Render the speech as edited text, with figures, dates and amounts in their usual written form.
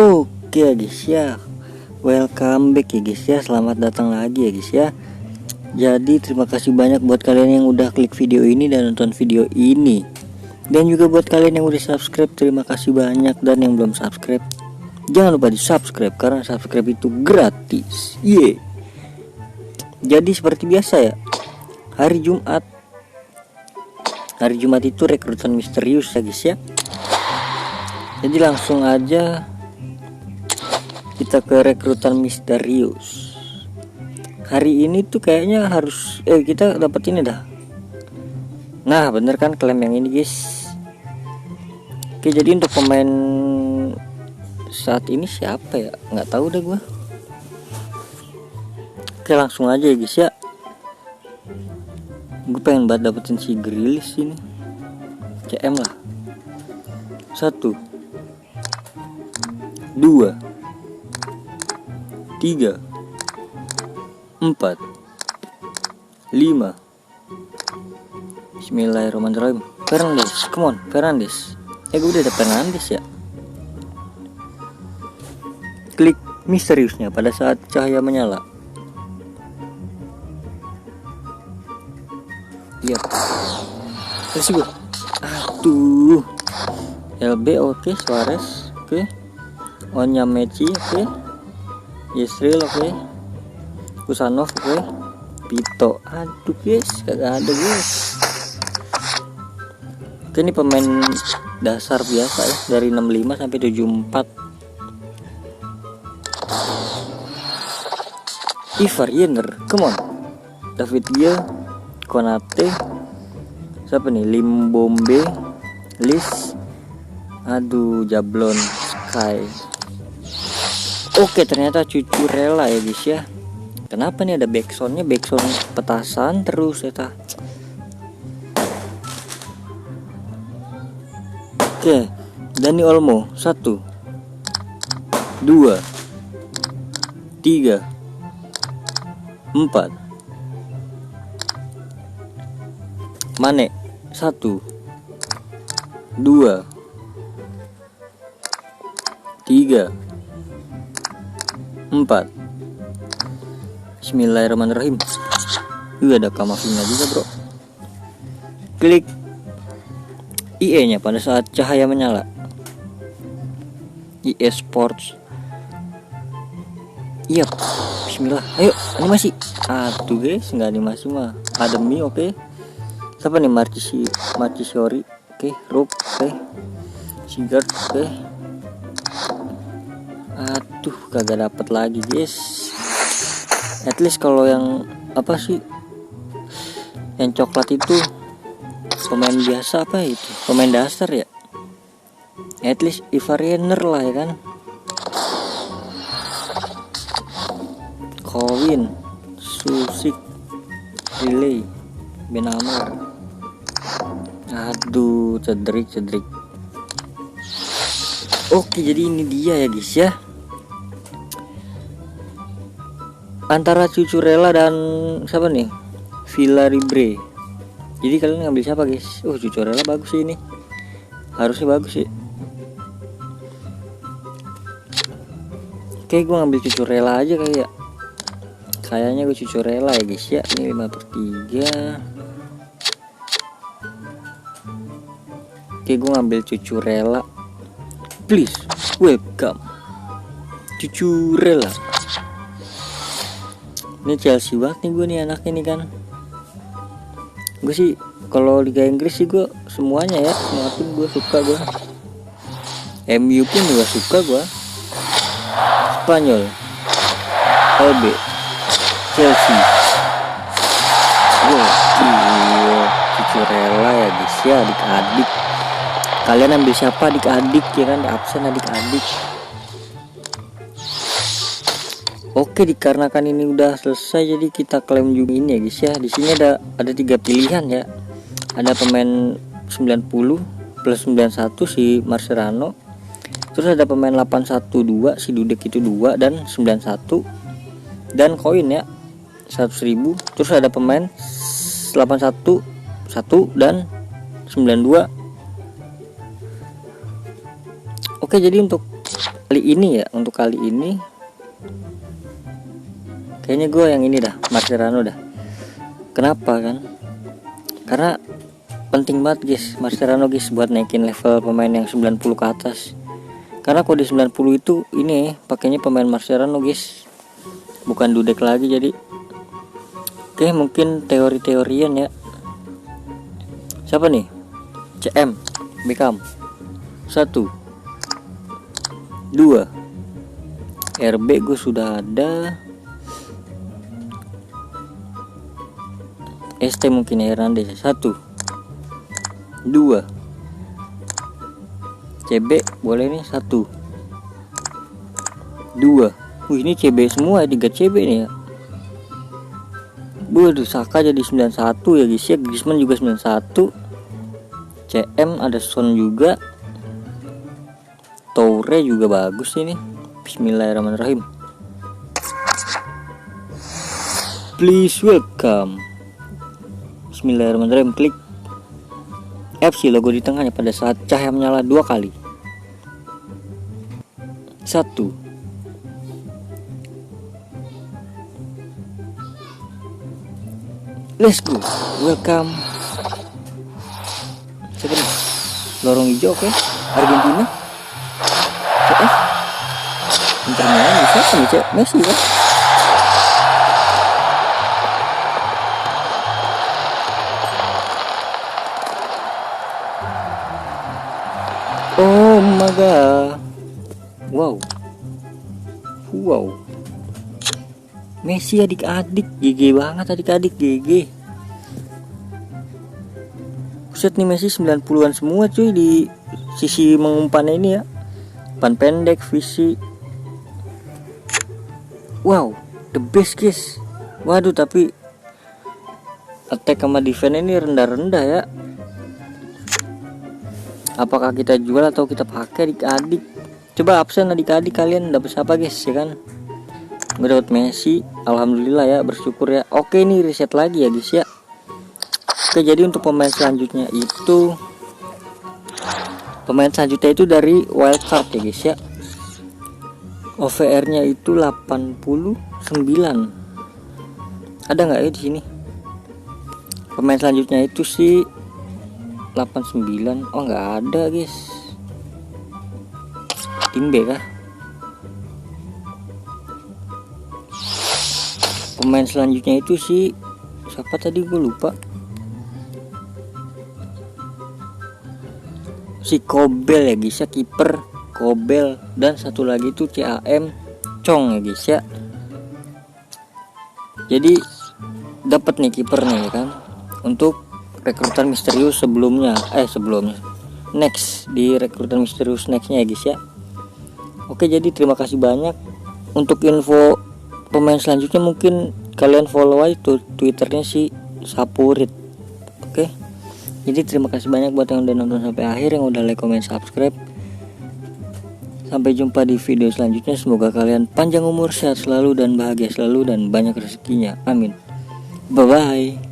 Oke guys ya, welcome back ya guys ya, selamat datang lagi ya guys ya. Jadi terima kasih banyak buat kalian yang udah klik video ini dan nonton video ini. Dan juga buat kalian yang udah subscribe, terima kasih banyak. Dan yang belum subscribe, jangan lupa di subscribe karena subscribe itu gratis. Jadi seperti biasa ya, hari Jumat itu rekrutan misterius ya guys ya. Jadi langsung aja kita ke rekrutan misterius. Hari ini tuh kayaknya harus kita dapat ini dah. Nah bener kan, klaim yang ini guys. Oke, jadi untuk pemain saat ini siapa ya, nggak tahu dah gua. Oke langsung aja ya guys ya. Gue pengen banget dapetin si Grilis ini. CM lah. 1 2 3 4 5. Bismillahirrahmanirrahim. Fernandes, come on Fernandes. Gue udah ada Fernandes ya. Klik misteriusnya pada saat cahaya menyala. Iya. Terus gue. Aduh. LB oke, Suarez oke. Onya Meci oke. Yesril oke. Kusanov oke. Pito. Aduh guys, kagak ada guys. Oke, ini pemain dasar biasa ya, dari 65 sampai 74. Ivar Jenner, come on. David Gil, Konate. Siapa nih? Limbombe, Lis. Aduh, Jablon, Sky. Oke, ternyata Cucurella ya guys ya. Kenapa nih ada backsoundnya, backsound petasan terus ya. Oke, Dani Olmo. 1 2 3 4. Mane 1 2 3 4. Bismillahirrahmanirrahim. Ada Kamavinga juga bro. Klik IE nya pada saat cahaya menyala. IE Sports. Iya. Bismillah. Ayo animasi. Aduh guys, nggak animasi mah. Ademi oke. Siapa nih? Marchisori oke. Rup oke. Sigurd oke. Aduh kagak dapet lagi guys. At least kalau yang apa sih, yang coklat itu pemain biasa apa itu, pemain dasar ya. At least Ivar Jenner lah ya kan. Kowin, Susik, Relay, Benamar. Aduh cedrik. Oke, jadi ini dia ya guys ya, antara Cucurella dan siapa nih, Villaribre. Jadi kalian ngambil siapa guys? Cucurella bagus sih ini, harusnya bagus sih. Oke, gue ngambil Cucurella aja kayaknya gue Cucurella ya guys ya. Ini 5/3. Oke, gue ngambil Cucurella. Please welcome Cucurella. Ini Chelsea banget nih gue nih anaknya nih kan. Gue sih kalau Liga Inggris sih gue semuanya ya, semua tim gue suka gue. MU pun juga suka gue. Spanyol, LB, Chelsea. Cucurella ya guys ya, adik-adik. Kalian ambil siapa adik-adik ya kan? Absen adik-adik. Oke, dikarenakan ini udah selesai jadi kita klaim juga ini ya guys ya. Di sini ada 3 pilihan ya. Ada pemain 90 plus 91 si Mascherano. Terus ada pemain 812 si Dudek itu 2 dan 91 dan koin ya 100.000. Terus ada pemain 81 1 dan 92. Oke, jadi untuk kali ini ya, untuk kali ini kayaknya gue yang ini dah, Mascherano dah. Kenapa kan? Karena penting banget guys Mascherano guys buat naikin level pemain yang 90 ke atas. Karena kode 90 itu ini pakainya pemain Mascherano guys, bukan Dudek lagi. Jadi oke, mungkin teori-teorian ya. Siapa nih? CM Beckham 1 2. RB gue sudah ada. ST mungkin Hernandez 1 2. CB boleh nih 1 2. Ini CB semua, 3 CB nih ya. Waduh, Saka jadi 91 ya guys ya. Griezmann juga 91. CM ada Son juga. Toure juga bagus ini. Bismillahirrahmanirrahim. Please welcome. Bismillahirrahmanirrahim. Klik FC logo di tengahnya pada saat cahaya menyala 2 kali. 1. Let's go. Welcome. Siapa nih? Lorong hijau, oke. Argentina. CS. Pencernaan bisa nih, Cek. Messi kan? Oh my god. Wow. Messi adik-adik, GG banget adik-adik, GG. Buset nih, Messi 90-an semua cuy di sisi mengumpannya ini ya. Ban pendek, visi. Wow, the best guys. Waduh, tapi attack sama defense ini rendah-rendah ya. Apakah kita jual atau kita pakai adik-adik? Coba absen adik-adik, kalian dapat siapa guys ya kan? Gue dapat Messi, alhamdulillah ya, bersyukur ya. Oke, ini reset lagi ya guys ya. Oke, jadi untuk pemain selanjutnya itu dari wildcard ya guys ya. OVR nya itu 89. Ada nggak ya di sini? Pemain selanjutnya itu sih 89. Oh, nggak ada guys. Tim B kah? Pemain selanjutnya itu sih siapa tadi, gue lupa. Si Kobel ya guys ya, kiper Kobel, dan satu lagi itu CAM Chong ya guys ya. Jadi dapat nih kiper nih kan untuk rekrutan misterius sebelumnya next di rekrutan misterius nextnya ya guys ya. Oke, jadi terima kasih banyak. Untuk info pemain selanjutnya mungkin kalian follow aja tuh Twitternya si Sapurit. Oke, jadi terima kasih banyak buat yang udah nonton sampai akhir, yang udah like, comment, subscribe. Sampai jumpa di video selanjutnya. Semoga kalian panjang umur, sehat selalu, dan bahagia selalu, dan banyak rezekinya. Amin. Bye bye.